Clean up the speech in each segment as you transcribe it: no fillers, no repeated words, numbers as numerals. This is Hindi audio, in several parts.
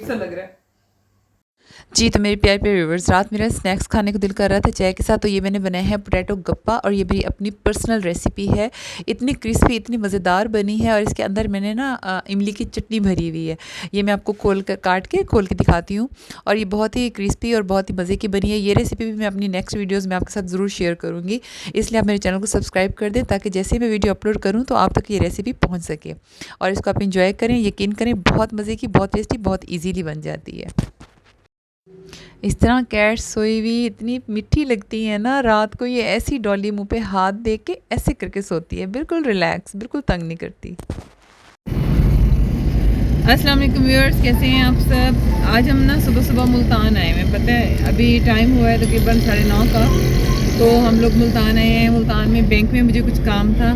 सा लग रहा है। जी, तो मेरे प्यारे प्यारे व्यूअर्स, रात मेरा स्नैक्स खाने को दिल कर रहा था चाय के साथ, तो ये मैंने बनाया है पोटैटो गप्पा और ये मेरी अपनी पर्सनल रेसिपी है। इतनी क्रिस्पी, इतनी मज़ेदार बनी है और इसके अंदर मैंने ना इमली की चटनी भरी हुई है। ये मैं आपको काट के खोल के दिखाती हूँ और ये बहुत ही क्रिस्पी और बहुत ही मज़े की बनी है। ये रेसिपी भी मैं अपनी नेक्स्ट वीडियोज़ में आपके साथ ज़रूर शेयर करूँगी, इसलिए आप मेरे चैनल को सब्सक्राइब कर दें ताकि जैसे ही मैं वीडियो अपलोड करूँ तो आप तक ये रेसिपी पहुँच सके और इसको आप इंजॉय करें। यकीन करें, बहुत मज़े की, बहुत टेस्टी, बहुत ईजीली बन जाती है। इस तरह कैट्स सोई हुई इतनी मीठी लगती है ना, रात को ये ऐसी डॉली मुंह पे हाथ दे के ऐसे करके सोती है, बिल्कुल रिलैक्स, बिल्कुल तंग नहीं करती। अस्सलाम वालेकुम व्यूअर्स, कैसे हैं आप सब। आज हम ना सुबह सुबह मुल्तान आए हैं। पता है अभी टाइम हुआ है तकरीबन 9:30 का, तो हम लोग मुल्तान आए हैं। मुल्तान में बैंक में मुझे कुछ काम था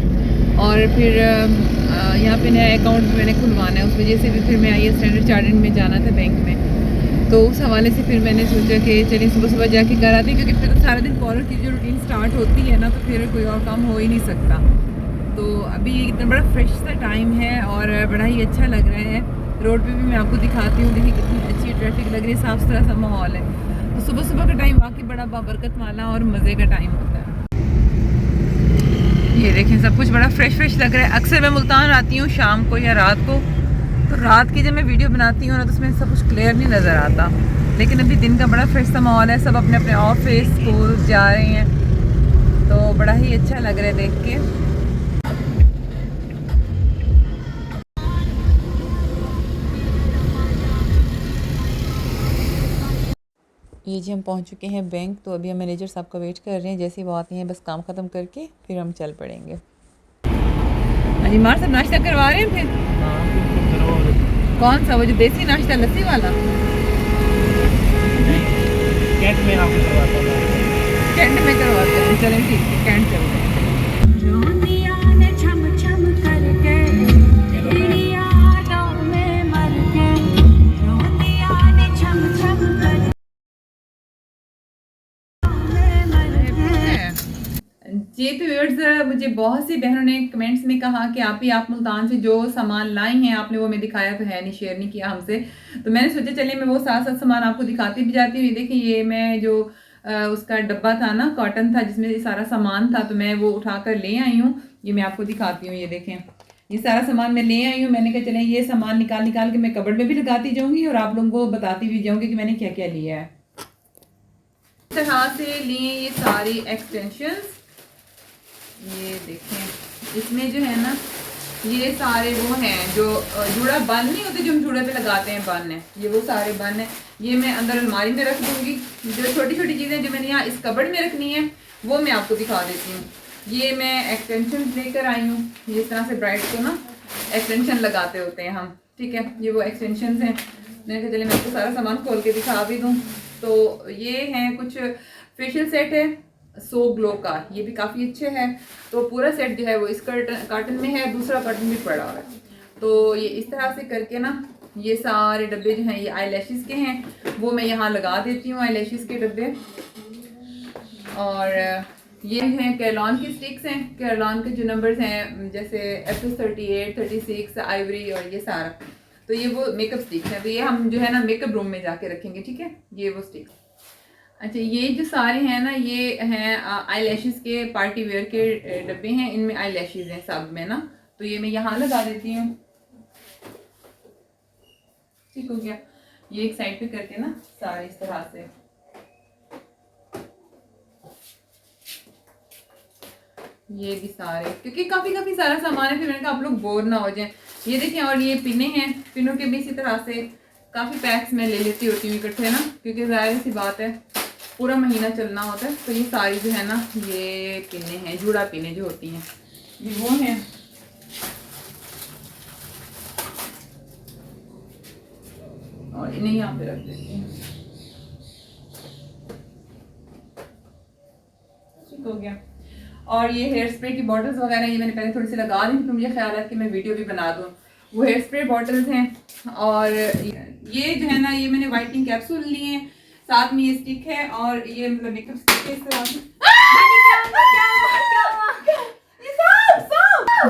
और फिर यहाँ पे नया अकाउंट मैंने खुलवाना है, उस वजह से भी फिर मैं आई स्टैंडर्ड चार्टर्ड में जाना था बैंक में। तो उस हवाले से फिर मैंने सोचा कि चलिए सुबह सुबह जाके कर आते हैं, क्योंकि फिर तो सारा दिन कॉलर की जो रूटीन स्टार्ट होती है ना, तो फिर कोई और काम हो ही नहीं सकता। तो अभी ये इतना बड़ा फ्रेश सा टाइम है और बड़ा ही अच्छा लग रहा है। रोड पे भी मैं आपको दिखाती हूँ, देखिए कितनी अच्छी ट्रैफिक लग रही है, साफ सुथरा सा माहौल है। तो सुबह सुबह का टाइम वाकई बड़ा बाबरकत वाला और मज़े का टाइम होता है। ये देखें, सब कुछ बड़ा फ्रेश फ्रेश लग रहा है। अक्सर मैं मुल्तान आती हूँ शाम को या रात को, तो रात की जब मैं वीडियो बनाती हूँ ना तो उसमें सब कुछ क्लियर नहीं नज़र आता, लेकिन अभी दिन का बड़ा फ्रेश सा माहौल है। सब अपने अपने ऑफिस स्कूल जा रहे हैं, तो बड़ा ही अच्छा लग रहा है देख के। ये जी हम पहुंच चुके हैं बैंक, तो अभी हम मैनेजर साहब का वेट कर रहे हैं। जैसे ही वो आते हैं बस काम ख़त्म करके फिर हम चल पड़ेंगे। अजी मार सब नाश्ता करवा रहे हैं फिर? कौन सा, वो जो देसी नाश्ता लस्सी वाला? कैंट में आपको करवाता हूँ। कैंट में करवाते हैं, चलें ठीक है, कैंट चलते हैं। जी तो व्यूअर्स, मुझे बहुत सी बहनों ने कमेंट्स में कहा कि आप मुल्तान से जो सामान लाई हैं आपने वो मैं दिखाया तो है नहीं, शेयर नहीं किया हमसे। तो मैंने सोचा चलिए मैं वो साथ साथ सामान आपको दिखाती भी जाती हूँ। ये देखिए, ये मैं जो उसका डब्बा था ना, कॉटन था जिसमें ये सारा सामान था, तो मैं वो उठाकर ले आई हूँ। ये मैं आपको दिखाती हूँ। ये देखें, ये सारा सामान मैं ले आई हूँ। मैंने कहा चलें ये सामान निकाल निकाल के मैं कबर्ड में भी लगाती जाऊँगी और आप लोगों को बताती भी जाऊँगी कि मैंने क्या क्या लिया है। इस तरह से लिए ये सारी एक्सटेंशंस। ये देखें, इसमें जो है ना ये सारे वो हैं जो जूड़ा बन नहीं होते, जो हम जूड़े पे लगाते हैं, बन है ये, वो सारे बन है। ये मैं अंदर अलमारी में रख दूंगी। जो छोटी छोटी चीज़ें जो मैंने यहाँ इस कबर्ड में रखनी है वो मैं आपको दिखा देती हूँ। ये मैं एक्सटेंशन लेकर आई हूँ। इस तरह से ब्राइड को ना एक्सटेंशन लगाते होते हैं हम, ठीक है। ये वो एक्सटेंशन हैं। मैंने कहा चलिए मैं आपको सारा सामान खोल के दिखा भी दूँ। तो ये हैं कुछ फेशियल सेट है सो ग्लो का, ये भी काफ़ी अच्छे है। तो पूरा सेट जो है वो इस कार्टन में है, दूसरा कार्टन भी पड़ा हुआ है। तो ये इस तरह से करके ना ये सारे डब्बे जो हैं ये आई लैशेज़ के हैं, वो मैं यहाँ लगा देती हूँ, आई लैशेज़ के डब्बे। और ये हैं कैरलॉन की स्टिक्स हैं। कैरलॉन के जो नंबर्स हैं जैसे FS 38, 36, आइवरी और ये सारा, तो ये वो मेकअप स्टिक्स हैं। तो ये हम जो है ना मेकअप रूम में जाके रखेंगे, ठीक है। ये वो स्टिक्स। अच्छा, ये जो सारे हैं ना ये हैं आई लैशेज़ के पार्टी वेयर के डब्बे हैं, इनमें आई लैशेज़ हैं सब में ना। तो ये मैं यहाँ लगा देती हूँ, ठीक हो गया। ये एक साइड पे करके ना सारे इस तरह से। ये भी सारे, क्योंकि काफ़ी काफ़ी सारा सामान है, फिर मैंने कहा आप लोग बोर ना हो जाएं। ये देखें, और ये पिने हैं, पिनों के भी इसी तरह से काफ़ी पैक्स में ले लेती होती हूँ इकट्ठे ना, क्योंकि ज़ाहिर सी बात है पूरा महीना चलना होता है। तो ये सारी जो है ना ये पिने हैं, जूड़ा पिने जो होती हैं, ये वो हैं। और इन्हें यहाँ पे रख देती हूँ, ठीक हो गया। और ये हेयर स्प्रे की बॉटल्स वगैरह ये मैंने पहले थोड़ी सी लगा दी, क्योंकि मुझे ख्याल है कि मैं वीडियो भी बना दूँ। वो हेयर स्प्रे बॉटल्स हैं। और ये जो है ना ये मैंने वाइटनिंग कैप्सूल लिए हैं, साथ में ये स्टिक है और ये मतलब मेकअप स्टिक है इस तरह से।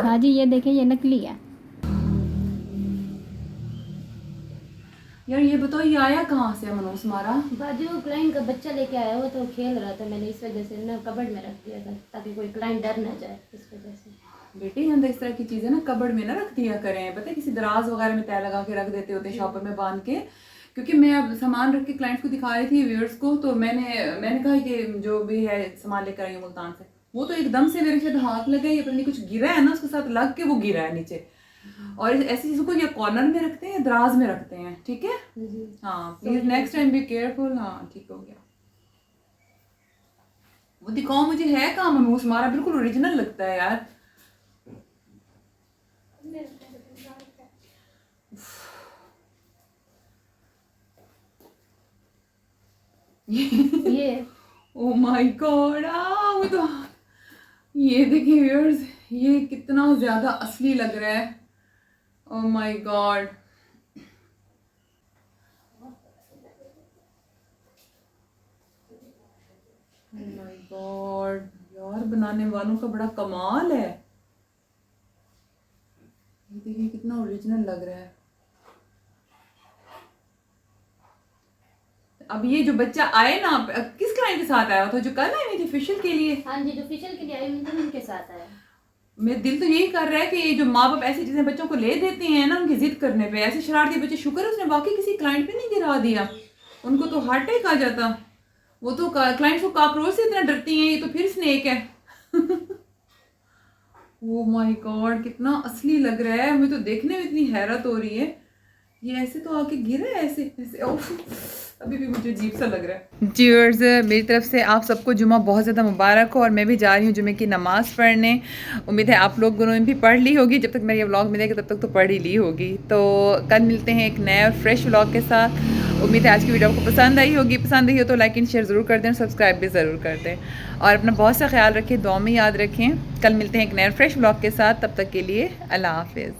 भाजी ये देखें, ये नकली है। यार ये बताओ ये आया कहाँ से मनोज हमारा? बाजू क्लाइंट का बच्चा लेके आया हो तो खेल रहा था, मैंने इस वजह से ना कबर्ड में रख दिया था ताकि कोई क्लाइंट डर ना जाए, इस वजह से। बेटे अंदर इस तरह की चीजें ना कबर्ड में ना रख दिया करें, पता है किसी दराज वगैरह में तय लगा के रख देते होते शॉपर में बांध के। क्योंकि मैं अब सामान रख के क्लाइंट्स को दिखा रही थी व्यूअर्स को, तो मैंने कहा कि जो भी है सामान लेकर आई हूँ मुल्तान से, वो तो एकदम से मेरे शायद हाथ लगा या पता नहीं कुछ गिरा है ना उसके साथ लग के वो गिरा है नीचे। और ऐसी चीजों को या कॉर्नर में रखते हैं या दराज में रखते हैं, ठीक है? हाँ please next time be careful. हाँ ठीक हो गया। वो दिखाओ मुझे, है कहाँ मनोज हमारा? बिल्कुल ओरिजिनल लगता है यार। ये ओ माय गॉड, वो तो ये देखिए व्यूअर्स, ये कितना ज्यादा असली लग रहा है। Oh my God, oh my God यार, बनाने वालों का बड़ा कमाल है। ये देखिए कितना ओरिजिनल लग रहा है। अब ये जो बच्चा आए ना, किस क्लाइंट के साथ आया था? जो कल आई हुई थी फेशियल के लिए? हाँ जी, जो फेशियल के लिए आई हुई थी उनके साथ आया। मेरा दिल तो यही कर रहा है कि ये जो माँ बाप ऐसी चीजें बच्चों को ले देते हैं ना उनकी जिद करने पे, ऐसे शरारती बच्चे, शुक्र है उसने बाकी किसी क्लाइंट पे नहीं गिरा दिया, उनको तो हार्ट अटैक आ जाता। वो तो क्लाइंट्स को कॉकरोच से इतना डरती हैं, ये तो फिर स्नेक है। ओ माय गॉड कितना असली लग रहा है, मुझे तो देखने में इतनी हैरत हो रही है। ये ऐसे तो आके गिरा है, ऐसे ऐसे अभी भी मुझे अजीब सा लग रहा है। व्यूअर्स मेरी तरफ से आप सबको जुमा बहुत ज़्यादा मुबारक हो, और मैं भी जा रही हूँ जुमे की नमाज़ पढ़ने। उम्मीद है आप लोगों ने भी पढ़ ली होगी, जब तक मेरा ये व्लॉग मिलेगा तब तक तो पढ़ ही ली होगी। तो कल मिलते हैं एक नए और फ्रेश व्लॉग के साथ। उम्मीद है आज की वीडियो आपको पसंद आई होगी, पसंद आई हो तो लाइक एंड शेयर ज़रूर कर दें और सब्सक्राइब भी ज़रूर कर दें, और अपना बहुत सा ख्याल रखें, दुआ में याद रखें। कल मिलते हैं एक नए फ्रेश व्लॉग के साथ, तब तक के लिए अल्लाह हाफिज़।